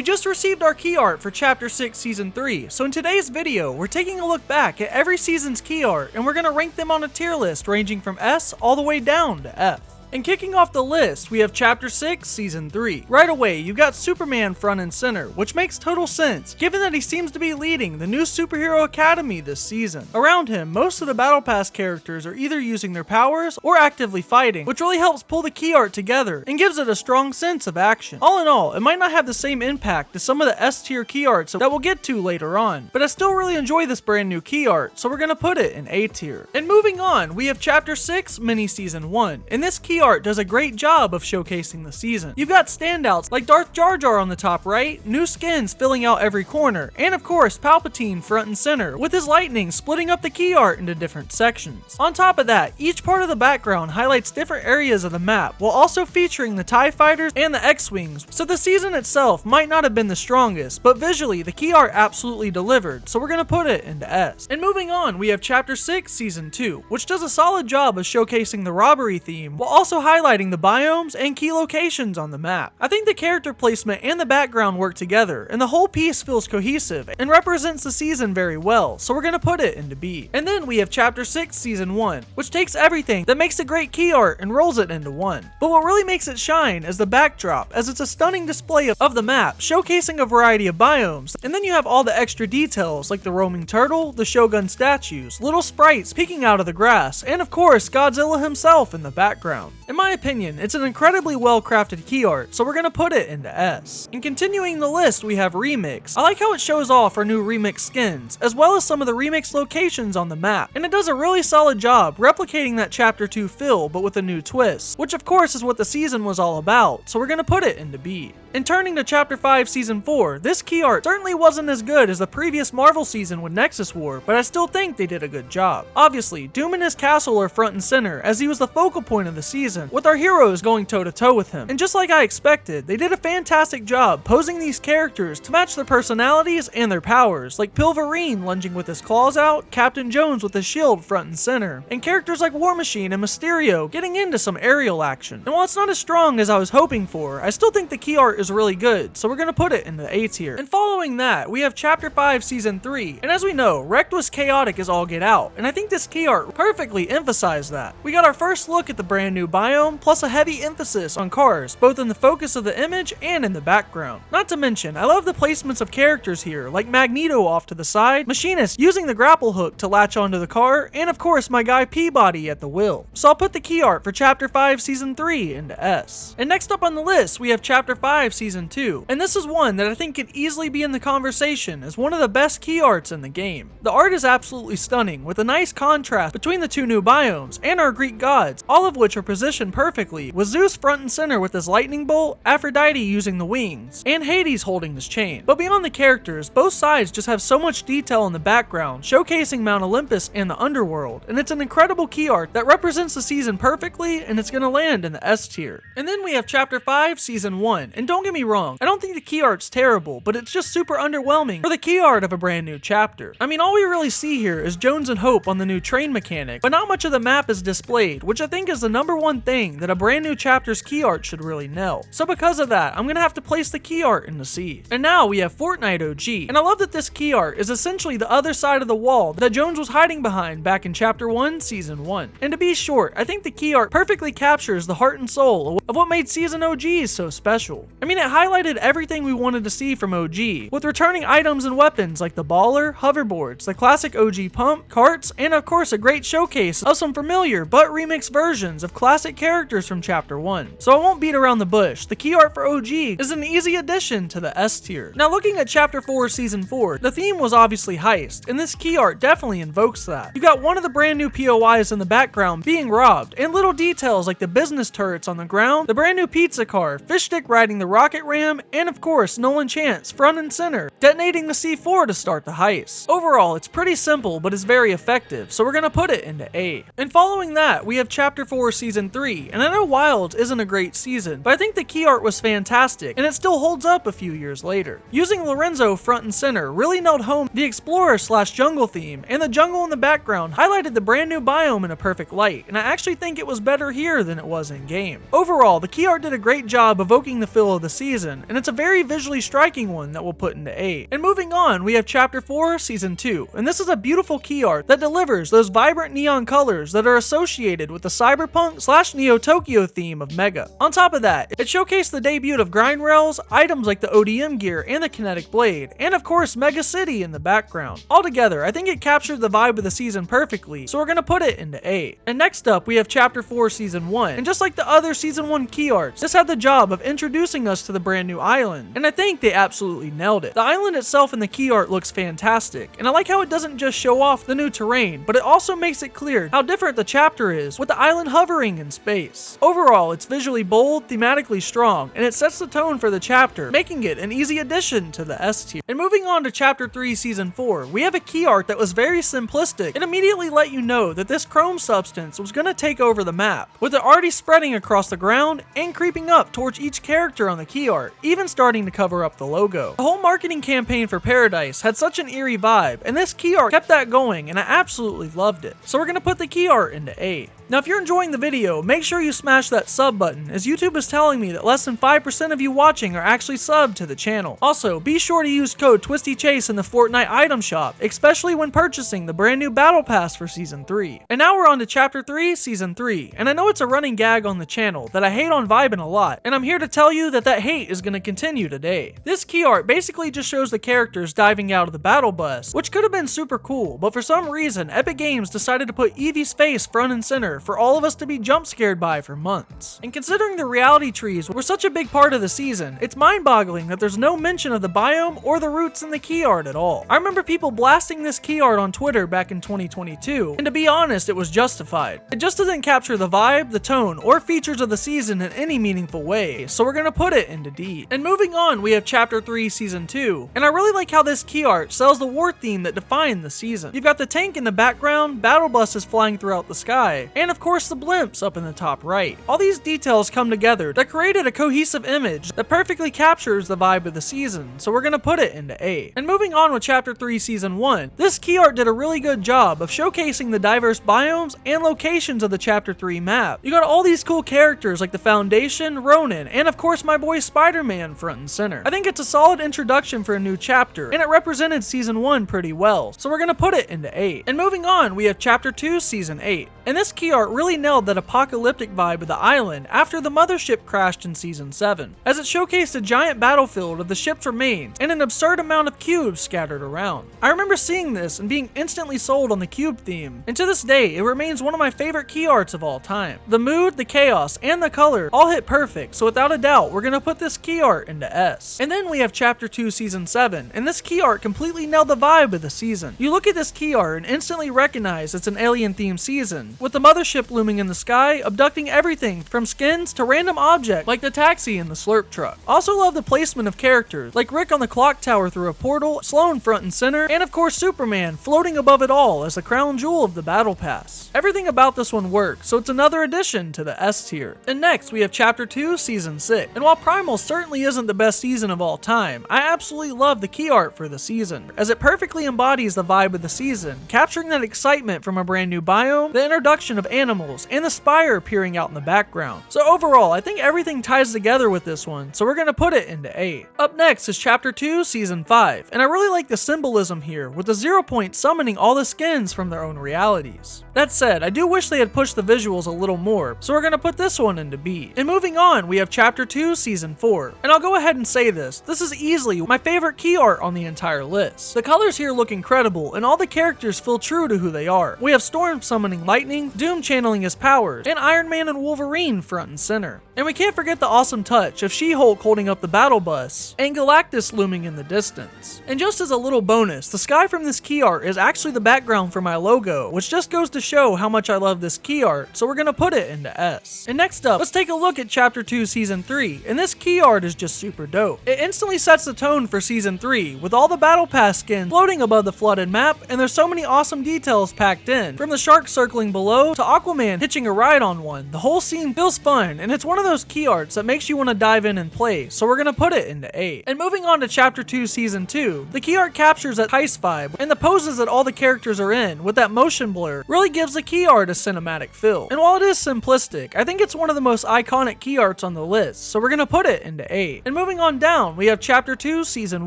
just received our key art for Chapter 6 Season 3, so in today's video, we're taking a look back at every season's key art, and we're going to rank them on a tier list ranging from S all the way down to F. And kicking off the list, we have Chapter 6, Season 3. Right away, you've got Superman front and center, which makes total sense, given that he seems to be leading the new superhero academy this season. Around him, most of the Battle Pass characters are either using their powers or actively fighting, which really helps pull the key art together and gives it a strong sense of action. All in all, it might not have the same impact as some of the S tier key arts that we'll get to later on, but I still really enjoy this brand new key art, so we're gonna put it in A tier. And moving on, we have Chapter 6, Mini Season 1. In this key art does a great job of showcasing the season. You've got standouts like Darth Jar Jar on the top right, new skins filling out every corner, and of course Palpatine front and center, with his lightning splitting up the key art into different sections. On top of that, each part of the background highlights different areas of the map, while also featuring the TIE Fighters and the X-Wings, so the season itself might not have been the strongest, but visually the key art absolutely delivered, so we're gonna put it into S. And moving on, we have Chapter 6 Season 2, which does a solid job of showcasing the robbery theme, while also highlighting the biomes and key locations on the map. I think the character placement and the background work together, and the whole piece feels cohesive and represents the season very well, so we're gonna put it into B. And then we have Chapter 6 Season 1, which takes everything that makes a great key art and rolls it into one. But what really makes it shine is the backdrop, as it's a stunning display of the map, showcasing a variety of biomes, and then you have all the extra details like the roaming turtle, the Shogun statues, little sprites peeking out of the grass, and of course Godzilla himself in the background. In my opinion, it's an incredibly well crafted key art, so we're gonna put it into S. And continuing the list, we have Remix. I like how it shows off our new Remix skins, as well as some of the Remix locations on the map, and it does a really solid job replicating that Chapter 2 feel, but with a new twist, which of course is what the season was all about, so we're gonna put it into B. And turning to Chapter 5 Season 4, this key art certainly wasn't as good as the previous Marvel season with Nexus War, but I still think they did a good job. Obviously, Doom and his castle are front and center, as he was the focal point of the season, with our heroes going toe to toe with him. And just like I expected, they did a fantastic job posing these characters to match their personalities and their powers, like Pilverine lunging with his claws out, Captain Jones with his shield front and center, and characters like War Machine and Mysterio getting into some aerial action. And while it's not as strong as I was hoping for, I still think the key art is really good, so we're gonna put it in the A tier. And following that, we have Chapter 5 Season 3, and as we know, Wrecked was chaotic as all get out, and I think this key art perfectly emphasized that. We got our first look at the brand new biome, plus a heavy emphasis on cars, both in the focus of the image and in the background. Not to mention, I love the placements of characters here, like Magneto off to the side, Machinist using the grapple hook to latch onto the car, and of course my guy Peabody at the wheel. So I'll put the key art for Chapter 5 Season 3 into S. And next up on the list, we have Chapter 5 Season 2, and this is one that I think could easily be in the conversation as one of the best key arts in the game. The art is absolutely stunning, with a nice contrast between the two new biomes and our Greek gods, all of which are positioned perfectly, with Zeus front and center with his lightning bolt, Aphrodite using the wings, and Hades holding his chain. But beyond the characters, both sides just have so much detail in the background, showcasing Mount Olympus and the underworld, and it's an incredible key art that represents the season perfectly, and it's gonna land in the S tier. And then we have Chapter 5 Season 1, and don't get me wrong, I don't think the key art's terrible, but it's just super underwhelming for the key art of a brand new chapter. I mean, all we really see here is Jones and Hope on the new train mechanic, but not much of the map is displayed, which I think is the #1 thing that a brand new chapter's key art should really nail. So because of that, I'm gonna have to place the key art in the C. And now we have Fortnite OG, and I love that this key art is essentially the other side of the wall that Jones was hiding behind back in Chapter 1 Season 1. And to be short, I think the key art perfectly captures the heart and soul of what made Season OGs so special. I mean, it highlighted everything we wanted to see from OG, with returning items and weapons like the baller, hoverboards, the classic OG pump, carts, and of course a great showcase of some familiar but remixed versions of classic characters from Chapter 1. So I won't beat around the bush, the key art for OG is an easy addition to the S tier. Now looking at Chapter 4 Season 4, the theme was obviously heist, and this key art definitely invokes that. You got one of the brand new POIs in the background being robbed, and little details like the business turrets on the ground, the brand new pizza car, Fishstick riding the rocket ram, and of course Nolan Chance front and center, detonating the C4 to start the heist. Overall, it's pretty simple, but it's very effective, so we're gonna put it into A. And following that, we have Chapter 4 Season 3, and I know Wilds isn't a great season, but I think the key art was fantastic, and it still holds up a few years later. Using Lorenzo front and center really nailed home the explorer/jungle theme, and the jungle in the background highlighted the brand new biome in a perfect light, and I actually think it was better here than it was in game. Overall, the key art did a great job evoking the feel of the the season, and it's a very visually striking one that we'll put into A. And moving on, we have Chapter 4, Season 2, and this is a beautiful key art that delivers those vibrant neon colors that are associated with the cyberpunk/Neo Tokyo theme of Mega. On top of that, it showcased the debut of grind rails, items like the ODM gear and the kinetic blade, and of course Mega City in the background. Altogether, I think it captured the vibe of the season perfectly, so we're gonna put it into A. And next up, we have Chapter 4 Season 1, and just like the other Season 1 key arts, this had the job of introducing us to the brand new island, and I think they absolutely nailed it. The island itself in the key art looks fantastic, and I like how it doesn't just show off the new terrain, but it also makes it clear how different the chapter is, with the island hovering in space. Overall, it's visually bold, thematically strong, and it sets the tone for the chapter, making it an easy addition to the S tier. And moving on to Chapter 3 Season 4, we have a key art that was very simplistic and immediately let you know that this chrome substance was going to take over the map, with it already spreading across the ground and creeping up towards each character on the key art, even starting to cover up the logo. The whole marketing campaign for Paradise had such an eerie vibe, and this key art kept that going, and I absolutely loved it. So we're going to put the key art into A. Now if you're enjoying the video, make sure you smash that sub button, as YouTube is telling me that less than 5% of you watching are actually subbed to the channel. Also, be sure to use code Twistychase in the Fortnite item shop, especially when purchasing the brand new Battle Pass for Season 3. And now we're on to Chapter 3, Season 3, and I know it's a running gag on the channel that I hate on vibing a lot, and I'm here to tell you that that hate is going to continue today. This key art basically just shows the characters diving out of the battle bus, which could have been super cool, but for some reason Epic Games decided to put Eevee's face front and center for all of us to be jump scared by for months. And considering the reality trees were such a big part of the season, it's mind-boggling that there's no mention of the biome or the roots in the key art at all. I remember people blasting this key art on Twitter back in 2022, and to be honest, it was justified. It just doesn't capture the vibe, the tone, or features of the season in any meaningful way, so we're gonna put it into D. And moving on, we have Chapter 3 Season 2, and I really like how this key art sells the war theme that defined the season. You've got the tank in the background, battle buses flying throughout the sky, and of course the blimps up in the top right. All these details come together that created a cohesive image that perfectly captures the vibe of the season, so we're gonna put it into A. And moving on with Chapter 3 Season 1, this key art did a really good job of showcasing the diverse biomes and locations of the Chapter 3 map. You got all these cool characters like the Foundation, Ronin, and of course my boy Spider-Man front and center. I think it's a solid introduction for a new chapter, and it represented Season 1 pretty well, so we're gonna put it into 8. And moving on, we have Chapter 2 Season 8, and this key art really nailed that apocalyptic vibe of the island after the mothership crashed in Season 7, as it showcased a giant battlefield of the ship's remains and an absurd amount of cubes scattered around. I remember seeing this and being instantly sold on the cube theme, and to this day it remains one of my favorite key arts of all time. The mood, the chaos, and the color all hit perfect, so without a doubt we're gonna put this key art into S. And then we have Chapter 2 Season 7, and this key art completely nailed the vibe of the season. You look at this key art and instantly recognize it's an alien themed season, with the mothership looming in the sky, abducting everything from skins to random objects like the taxi and the slurp truck. Also love the placement of characters like Rick on the clock tower through a portal, Sloan front and center, and of course Superman floating above it all as the crown jewel of the battle pass. Everything about this one works, so it's another addition to the S tier. And next we have Chapter 2 Season 6, and while Primal certainly isn't the best season of all time, I absolutely love the key art for the season, as it perfectly embodies the vibe of the season, capturing that excitement from a brand new biome, the introduction of animals, and the spire peering out in the background. So overall, I think everything ties together with this one, so we're gonna put it into A. Up next is Chapter 2 Season 5, and I really like the symbolism here, with the 0 point summoning all the skins from their own realities. That said, I do wish they had pushed the visuals a little more, so we're gonna put this one into B. And moving on, we have Chapter 2 Season 4, and I'll go ahead and say this is easily my favorite key art on the entire list. The colors here look incredible, and all the characters feel true to who they are. We have Storm summoning lightning, Doom channeling his powers, and Iron Man and Wolverine front and center. And we can't forget the awesome touch of She-Hulk holding up the battle bus, and Galactus looming in the distance. And just as a little bonus, the sky from this key art is actually the background for my logo, which just goes to show how much I love this key art, so we're gonna put it into S. And next up, let's take a look at Chapter 2 Season 3, and this key art is just super dope. It instantly sets the tone for Season 3, with all the battle pass skins floating above the flooded map, and there's so many awesome details packed in. From the shark circling below, to Aquaman hitching a ride on one, the whole scene feels fun, and it's one of of those key arts that makes you want to dive in and play, so we're gonna put it into A. And moving on to Chapter 2 Season 2, the key art captures that heist vibe, and the poses that all the characters are in with that motion blur really gives the key art a cinematic feel. And while it is simplistic, I think it's one of the most iconic key arts on the list, so we're gonna put it into A. And moving on down, we have Chapter 2 Season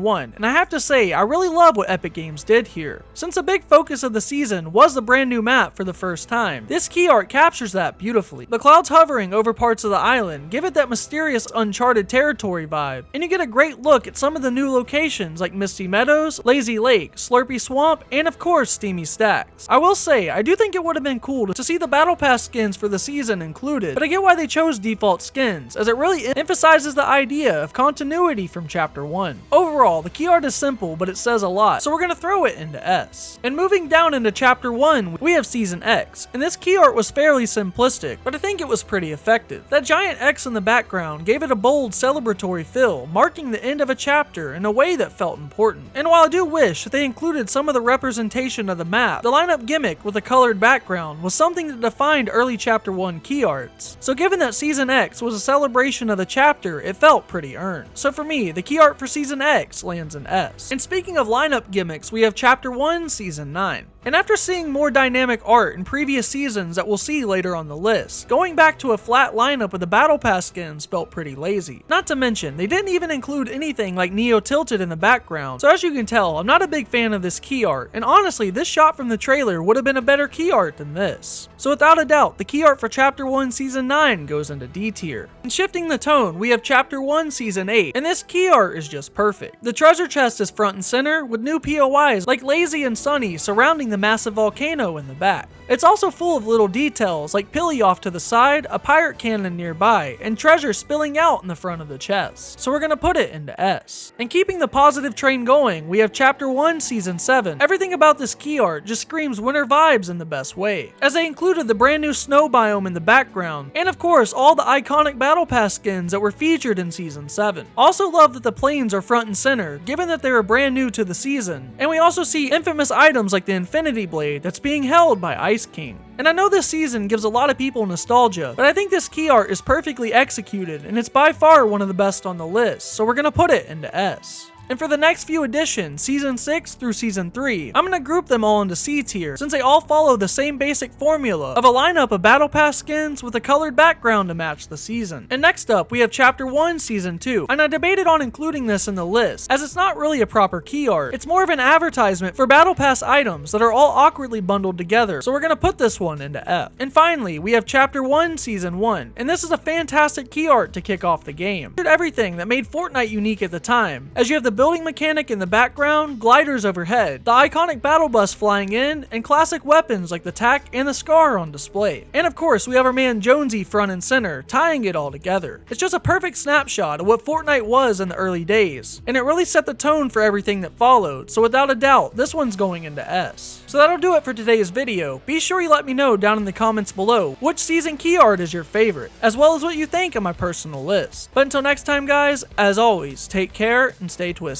1, and I have to say, I really love what Epic Games did here. Since a big focus of the season was the brand new map for the first time, this key art captures that beautifully. The clouds hovering over parts of the island give it that mysterious uncharted territory vibe, and you get a great look at some of the new locations like Misty Meadows, Lazy Lake, Slurpy Swamp, and of course Steamy Stacks. I will say, I do think it would have been cool to see the Battle Pass skins for the season included, but I get why they chose default skins, as it really emphasizes the idea of continuity from Chapter 1. Overall, the key art is simple, but it says a lot, so we're gonna throw it into S. And moving down into Chapter 1, we have Season X, and this key art was fairly simplistic, but I think it was pretty effective. That giant X in the background gave it a bold, celebratory feel, marking the end of a chapter in a way that felt important. And while I do wish that they included some of the representation of the map, the lineup gimmick with a colored background was something that defined early Chapter 1 key arts. So given that Season X was a celebration of the chapter, it felt pretty earned. So for me, the key art for Season X lands in S. And speaking of lineup gimmicks, we have Chapter 1 Season 9. And after seeing more dynamic art in previous seasons that we'll see later on the list, going back to a flat lineup with the Battle Pass skins felt pretty lazy. Not to mention, they didn't even include anything like Neo Tilted in the background, so as you can tell, I'm not a big fan of this key art, and honestly, this shot from the trailer would have been a better key art than this. So without a doubt, the key art for Chapter 1 Season 9 goes into D tier. And shifting the tone, we have Chapter 1 Season 8, and this key art is just perfect. The treasure chest is front and center, with new POIs like Lazy and Sunny surrounding the massive volcano in the back. It's also full of little details like Pilly off to the side, a pirate cannon nearby, and treasure spilling out in the front of the chest. So we're gonna put it into S. And keeping the positive train going, we have Chapter 1 Season 7. Everything about this key art just screams winter vibes in the best way, as they included the brand new snow biome in the background, and of course all the iconic Battle Pass skins that were featured in Season 7. Also love that the planes are front and center, given that they were brand new to the season, and we also see infamous items like the Infinity Blade that's being held by Ice King. And I know this season gives a lot of people nostalgia, but I think this key art is perfectly executed, and it's by far one of the best on the list, so we're gonna put it into S. And for the next few editions, Season 6 through Season 3, I'm going to group them all into C tier, since they all follow the same basic formula of a lineup of Battle Pass skins with a colored background to match the season. And next up, we have Chapter 1 Season 2, and I debated on including this in the list, as it's not really a proper key art. It's more of an advertisement for Battle Pass items that are all awkwardly bundled together, so we're going to put this one into F. And finally, we have Chapter 1 Season 1, and this is a fantastic key art to kick off the game. It everything that made Fortnite unique at the time, as you have the building mechanic in the background, gliders overhead, the iconic battle bus flying in, and classic weapons like the tack and the scar on display. And of course, we have our man Jonesy front and center, tying it all together. It's just a perfect snapshot of what Fortnite was in the early days, and it really set the tone for everything that followed, so without a doubt, this one's going into S. So that'll do it for today's video. Be sure you let me know down in the comments below which season key art is your favorite, as well as what you think of my personal list. But until next time guys, as always, take care and stay twisty.